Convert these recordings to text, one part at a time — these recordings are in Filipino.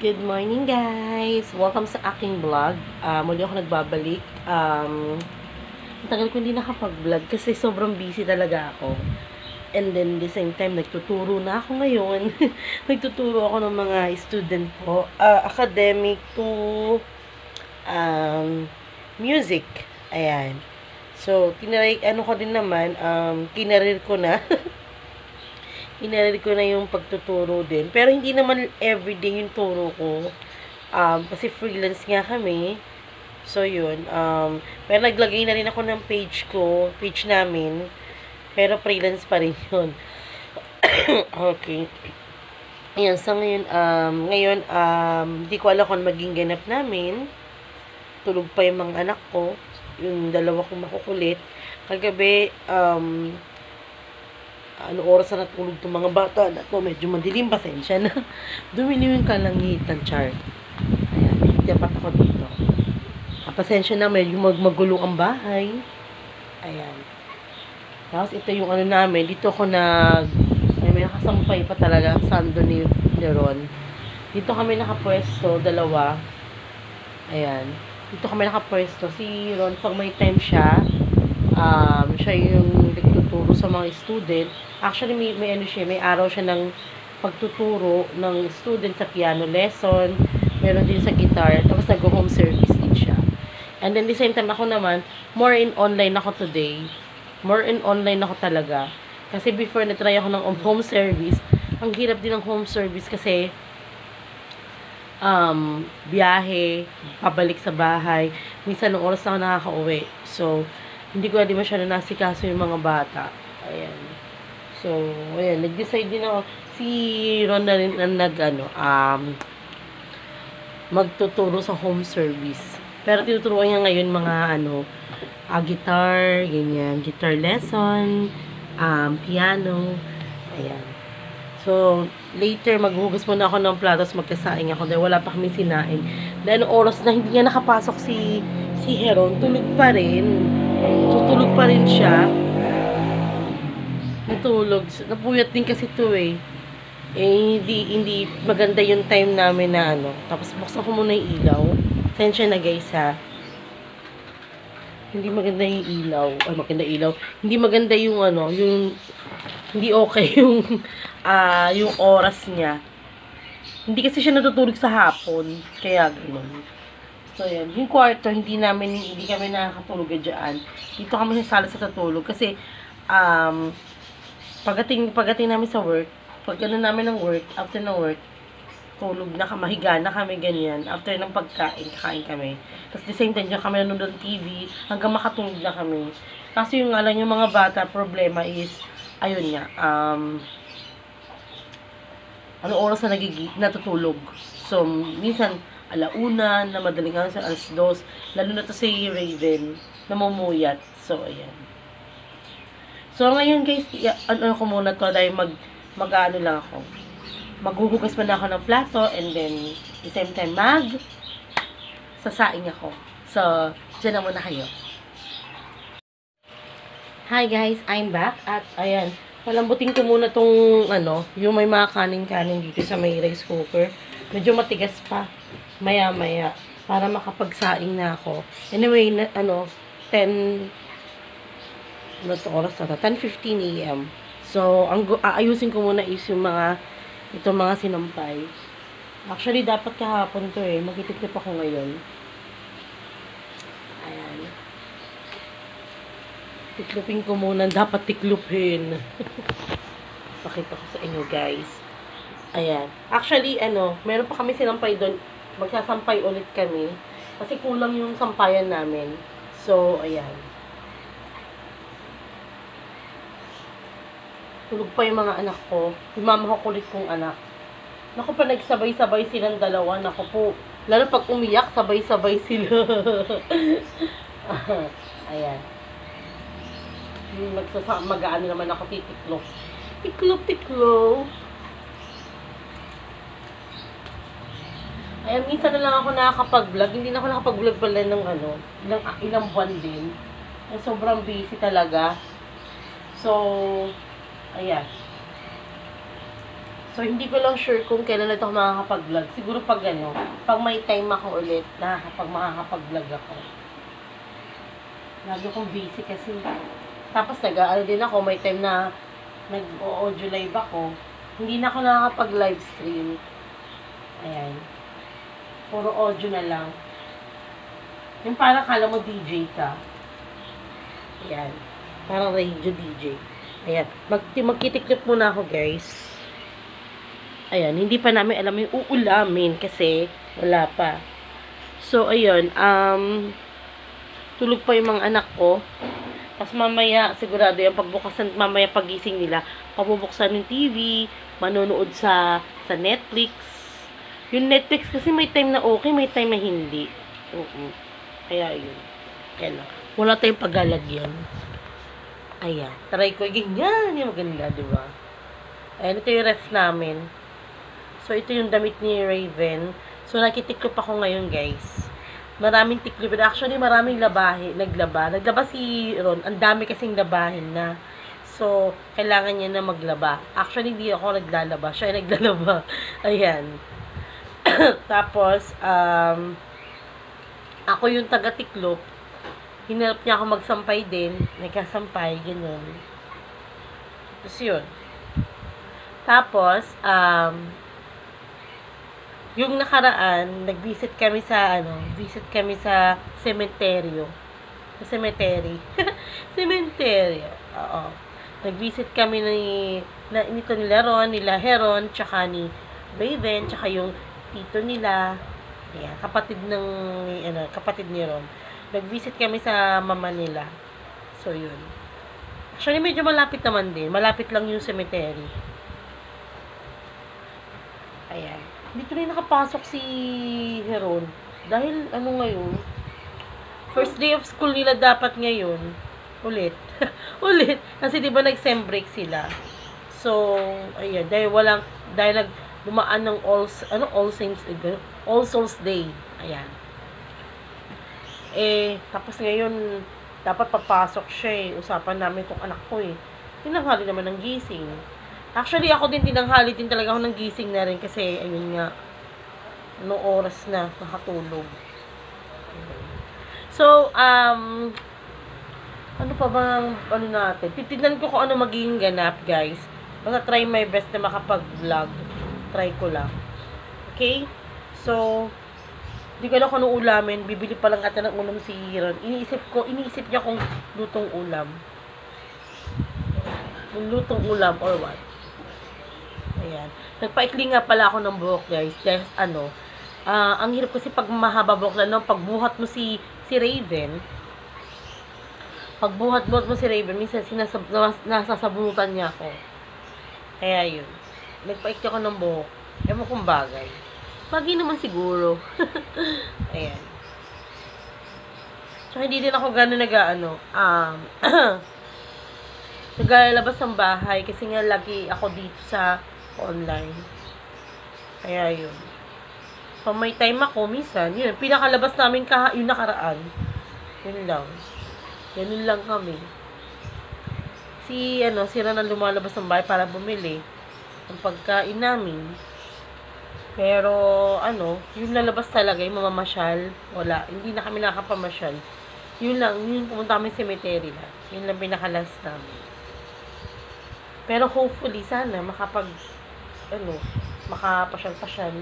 Good morning guys! Welcome sa aking vlog. Muli ako nagbabalik. Ang tagal ko hindi nakapag-vlog kasi sobrang busy talaga ako. And then, the same time, nagtuturo na ako ngayon. Nagtuturo ako ng mga student ko. Academic to music. Ayan. So, ano ko din naman, kinarir ko na. Inaral ko na yung pagtuturo din. Pero hindi naman everyday yung turo ko. Kasi freelance nga kami. So, yun. Pero naglagay na rin ako ng page namin. Pero freelance pa rin yun. Okay. Ayan, so ngayon, di ko alam kung maging ganap namin. Tulog pa yung mga anak ko. Yung dalawa kong makukulit. Kagabi, ano oras na natulog itong mga bata na to, medyo madilim, pasensya na. Dumilim yung kalangitan, char. Ayan, dapat ako dito. Pasensya na, medyo magulo ang bahay. Ayan. Tapos ito yung ano namin, dito ako may nakasampay pa talaga, sando ni Ron. Dito kami nakapwesto, dalawa. Ayan. Dito kami nakapwesto. Si Ron, pag may time siya, siya yung nagtuturo sa mga student. Actually, may araw siya ng pagtuturo ng student sa piano lesson, meron din sa guitar, tapos nag-home service din siya. And then, the same time, ako naman, more in online ako today. More in online ako talaga. Kasi before, na-try ako ng home service. Ang hirap din ng home service kasi, biyahe, pabalik sa bahay. Minsan, ng oras na ako nakaka-uwi. So, hindi ko na di masyado nasikaso yung mga bata. Ayan. So, ayan. Nag-decide din ako. Si Ron na rin magtuturo sa home service. Pero tinuturuan niya ngayon mga guitar, ganyan. Guitar lesson, piano. Ayan. So, later, maghugas muna ako ng platos, magkasaing ako dahil wala pa kami sinaing. Dahil oras na hindi nga nakapasok si Heron, tulog pa rin. Tutulog pa rin siya. Natulog. Napuyat din kasi ito eh. Hindi maganda yung time namin na Tapos buksan ko muna yung ilaw. Sensya na guys ha. Hindi maganda yung ilaw. Ay, maganda ilaw. Hindi maganda yung yung hindi okay yung oras niya. Hindi kasi siya natutulog sa hapon. Kaya gano'n. So, yan. Yung kwarto, hindi kami nakakatulog dyan. Dito kami sa sala sa tatulog. Kasi, pagdating namin sa work, pag namin ng work, after ng work, tulog na kami, mahiga na kami ganyan. After ng pagkain, kakain kami. Tapos, the same time, dyan kami nanonood ng TV, hanggang makatulog na kami. Kasi yung yung mga bata, problema is, ayun nga, ano oras na natutulog. So, minsan, alauna, na madaling nga sa alas 2. Lalo na to si Raven, namumuyat. So, ayan. So, ngayon guys, ko muna to dahil lang ako. Maghuhugas pa na ako ng plato and then, the same time, sasaing ako. So, dyan na muna kayo. Hi guys, I'm back. At, ayan, palambutin ko muna tong, yung may mga kanin-kanin dito sa may rice cooker. Medyo matigas pa. Maya-maya, para makapagsaing na ako. Anyway, 10 oras na 10:15 AM. So, aayusin ko muna is yung itong mga sinampay. Actually, dapat kahapon to eh. Magtitiklop ako ngayon. Ayan. Tiklopin ko muna. Dapat tiklopin. Pakita ko sa inyo, guys. Ayan. Actually, meron pa kami sinampay doon. Magsasampay ulit kami. Kasi kulang yung sampayan namin. So, ayan. Tulog pa yung mga anak ko. Yung mama ko kulit kong anak. Naku pa, nagsabay-sabay silang dalawa. Naku po. Lalo pag umiyak, sabay-sabay sila. Ayan. Mag-ano naman ako, titiklop. Tiklop. Ayan, minsan na lang ako nakakapag-vlog. Hindi na ako nakapag-vlog pala ng ilang buwan din. Sobrang busy talaga. So, ayan. So, hindi ko lang sure kung kailan na ito ako makakapag-vlog. Siguro pag ano, pag may time ako ulit, makakapag-vlog ako. Lagi akong busy kasi. Tapos nag-aaral din ako, may time na nag-audio live ako. Hindi na ako nakakapag-live stream. Ayan. Puro audio na lang. Yung parang kala mo DJ ka. Ayan. Parang radio DJ. Ayan. Magkitiklip muna ako, guys. Ayan. Hindi pa namin alam yung uulamin kasi wala pa. So, ayun. Tulog pa yung mga anak ko. Tapos mamaya, sigurado yung pagbukasan, mamaya pagising nila, pabubuksan yung TV, manonood sa Netflix. Yung Netflix kasi may time na okay, may time na hindi. Kaya yun. Kaya lang. Wala tayong paglalagyan. Ayan. Try ko. Ganyan. Yung maganda, diba? Ayan. Ito yung ref namin. So, ito yung damit ni Raven. So, nakitiklop ako ngayon, guys. Maraming tiklop. Actually, maraming naglaba. Naglaba si Ron. Ang dami kasing labahin na. So, kailangan niya na maglaba. Actually, hindi ako naglalaba. Siya ay naglalaba. Ayan. Tapos, ako yung taga-tiklop. Hinelp niya ako magsampay din. Nagkasampay, ganyan. Tapos yun. Tapos, yung nakaraan, nag-visit kami sa, cemetery. Sa cemetery. Cemetery. Oo. Nag-visit kami nito nila Ron, nila Heron, tsaka ni Raven, tsaka yung tito nila. Ayan, kapatid ni Ron. Nag-visit kami sa mama nila. So, yun. Actually, medyo malapit naman din. Malapit lang yung cemetery. Ayan. Dito rin nakapasok si Heron. Dahil, ngayon, first day of school nila dapat ngayon. Ulit. Ulit. Kasi, di ba, nag-sem break sila. So, ayan. Dahil dumaan ng All Souls Day. Ayan. Tapos ngayon, dapat papasok siya Usapan namin itong anak ko Tinanghali naman ng gising. Actually, ako din tinanghali din talaga ako ng gising na rin kasi, ayun nga, anong oras na nakatulog. So, ano pa bang, natin? Titignan ko kung ano magiging ganap, guys. Basta try my best na makapag-vlog. Try ko lang. Okay? So, hindi ko alam kung anong ulamin. Bibili pa lang ata ng ulam si Ron. Iniisip niya kung lutong ulam. Yung lutong ulam or what. Ayan. Nagpaikli nga pala ako ng buhok, guys. Dahil, ang hirap kasi pag mahaba buhok na, pagbuhat mo si Raven, minsan nasasabunutan niya ako. Kaya yun. Nagpaikli ako ng buhok. Ewan kong bagay. Bagay naman siguro. Ayan. So, hindi din ako gano'n naglalabas ng bahay kasi nga lagi ako dito sa online. Kaya yun. Pag may time ako, minsan, yun, pinakalabas namin yung nakaraan. Yun lang. Ganun lang kami. Si Ron ang lumalabas ng bahay para bumili ng pagkain namin. Pero, yung lalabas talaga, yung mamamasyal, wala. Hindi na kami nakapamasyal. Yun lang, yung pumunta kami sa cemetery na. Yun lang pinakalas namin. Pero hopefully, sana, makapasyal-pasyal.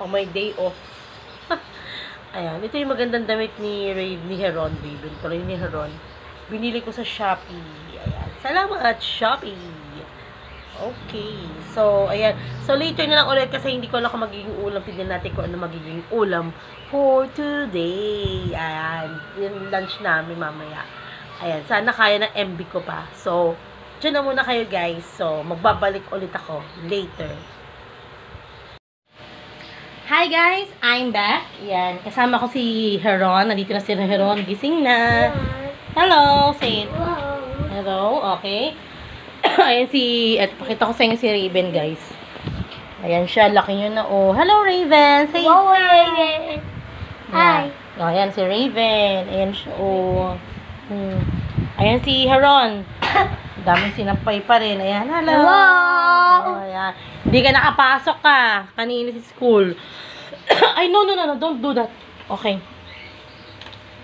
Pag may day off. Ayan, ito yung magandang damit ni Heron, Raven. Pero ni Heron, binili ko sa Shopee. Ayan. Salamat, Shopee! Okay. So, ayan. So, later na lang ulit kasi hindi ko alam kung magiging ulam. Tignan natin kung ano magiging ulam for today. Ayan. Yung lunch namin mamaya. Ayan. Sana kaya ng MB ko pa. So, dyan na muna kayo, guys. So, magbabalik ulit ako later. Hi, guys. I'm back. Ayan. Kasama ko si Heron. Nandito na si Heron. Gising na. Hello. Say it. Hello. Okay. Ayan pakita ko sa inyo si Raven, guys. Ayan siya, laki nyo na, Hello, Raven! Say hello, Raven! Hi! Ayan si Raven. Ayan siya, Ayan si Heron. Daming sinampay pa rin. Ayan, hello. Hello. Ayan. Hindi ka nakapasok ka. Kanina sa school. Ay, no. Don't do that. Okay.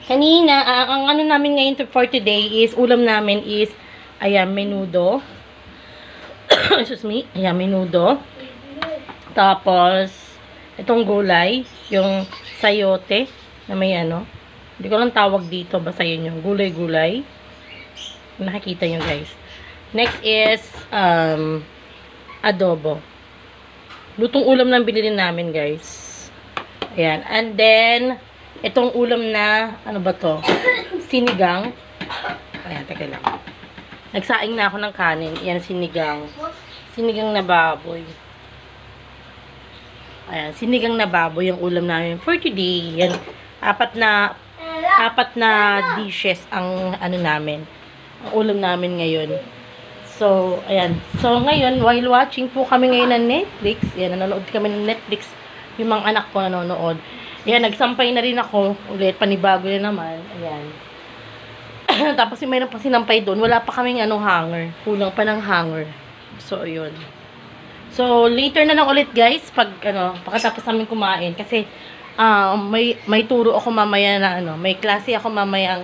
Kanina, ang ano namin ngayon for today is, ulam namin is, ayan, menudo. Excuse me. Ayan, menudo. Tapos, itong gulay, yung sayote, na may ano. Hindi ko lang tawag dito, basta yun yung gulay-gulay. Nakikita nyo guys. Next is, adobo. Lutong ulam na binili namin guys. Ayan. And then, itong ulam na, ano ba to? Sinigang. Ayan, teka lang. Nagsaing na ako ng kanin. Ayan, sinigang. Sinigang na baboy. Ayan, sinigang na baboy yung ulam namin for today. Yan, apat na dishes ang ano namin. Ang ulam namin ngayon. So, ayan. So, ngayon, while watching po kami ngayon ng Netflix, ayan, nanonood kami ng Netflix. Yung mga anak ko nanonood. Ayan, nagsampay na rin ako. Ulit, panibago na naman. Ayan. Tapos, yung mayroon pa sinampay doon. Wala pa kaming hanger. Kulang pa ng hanger. So, ayun. So, later na lang ulit, guys. Pagkatapos namin kumain. Kasi, may turo ako mamaya na, may klase ako mamaya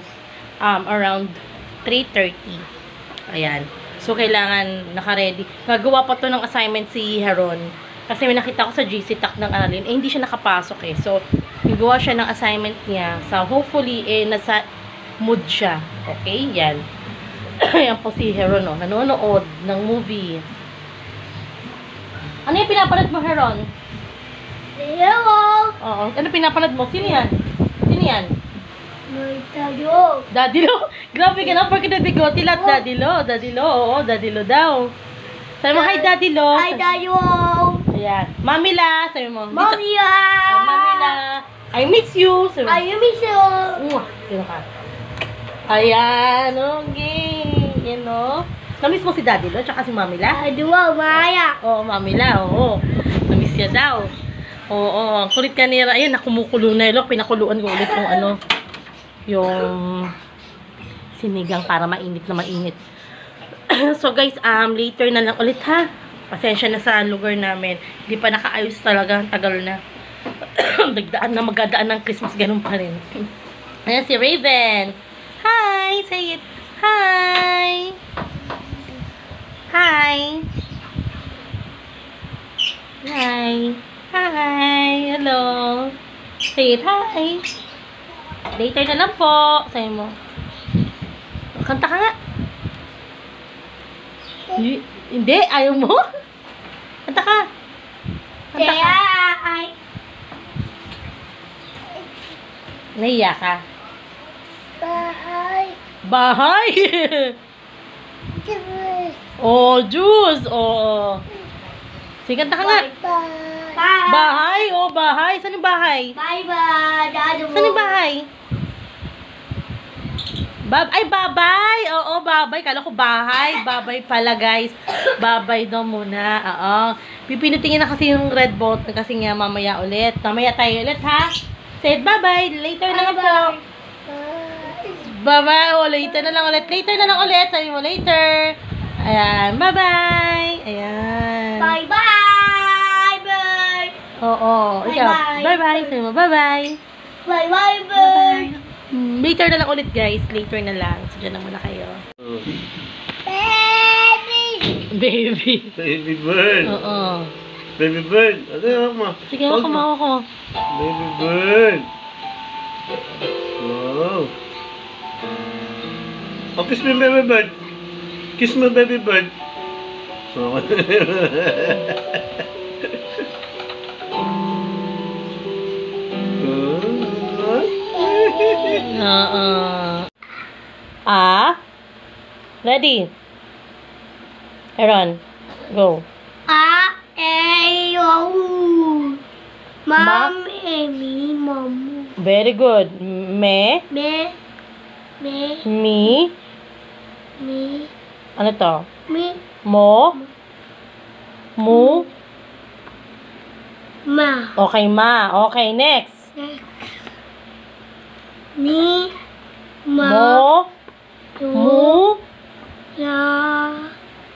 around 3:30. Ayan. So, kailangan naka-ready. Nagawa pa to ng assignment si Heron. Kasi may nakita ko sa GC Tech ng Aralin. Hindi siya nakapasok eh. So, nagawa siya ng assignment niya. So, hopefully, nasa mood siya. Okay? Yan. Yan po si Heron, nanonood ng movie. Ano yung pinapanood mo, Heron? Hello. Oo. Ano pinapanood mo? Sino yan? Sino yan? May tayo. Daddy Lo. Grabe ka na. Porque nabigote lahat. Daddy Lo. Daddy Lo. Oo, Daddy Lo daw. Sabi mo, hi Daddy Lo. Hi, tayo. Ayan. Mami La. Sabi mo. Mommy, Mami La. I miss you. Sabi mo. I miss you. Sino ka? Ayan. Okay. Yan o. Namiss mo si Daddy Lo. Tsaka si Mami La. Aduwa, Maya. Oo, Mami La. Oo. Namiss niya daw. Oo. Ang kulit kanira. Ayan, nakumukulo na yun. Pinakuluan ko ulit yung sinigang para mainit na mainit. So guys, later na lang ulit ha. Pasensya na sa lugar namin. Hindi pa nakaayos talaga. Tagal na. Magdadaan ng Christmas. Ganun pa rin. Ayan si Raven. Hi! Say it. Hi! Hi! Hi! Hi! Hello! Say it. Hi! Later na lang po. Sabi mo. Kanta ka nga. Hindi. Ayaw mo? Kanta ka. Kanta ka. Nahiya ka. Bye. Bahay. Oh, juice. Oh. Sige, kanta ka nga. Bye. Bahay. Oh, bahay. Saan yung bahay? Bye-bye. Saan yung bahay? Ay, babay! Oo, babay. Kala ko bahay. Babay pala, guys. Babay daw muna. Oo. Pipinitingin na kasi yung red button kasi nga mamaya ulit. Mamaya tayo ulit, ha? Say it, bye-bye. Later na lang po. Bye-bye. Oh, later na lang ulit. Later na lang ulit. Sabi mo, later. Ayan. Bye-bye. Ayan. Bye-bye. Bye. Oo. Ikaw. Bye-bye. Bye-bye. Sabi mo, bye-bye. Bye-bye. Bye. Later na lang ulit, guys. Later na lang. So, dyan na muna kayo. Baby. Baby. Baby bird. Oo. Baby bird. Ano yung mo? Sige, ako ko. Baby bird. Wow. Oh, kiss me, baby bird. Kiss me, baby bird. Oh. Ready? Aaron, go. Mom, Amy, Mom. Very good. Me, Me, mi, ano to? me, Mo, mu. Ma. Okay, ma. Okay, next. Me, Ma, Mo, mu, La,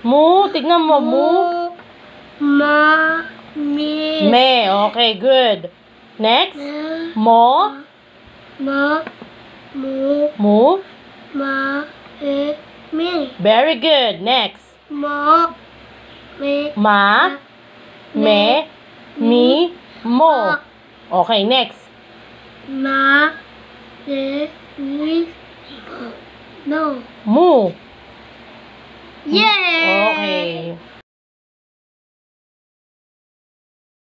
Mu. Tignan mo. Mu. Ma. Mi. Me. Okay, good. Next. Ma. Mo. Ma. Mu. Mu. Ma. Mi. Very good. Next. Ma. Mi. Ma. Me. Mi. Mo. Okay, next. Ma. Mi.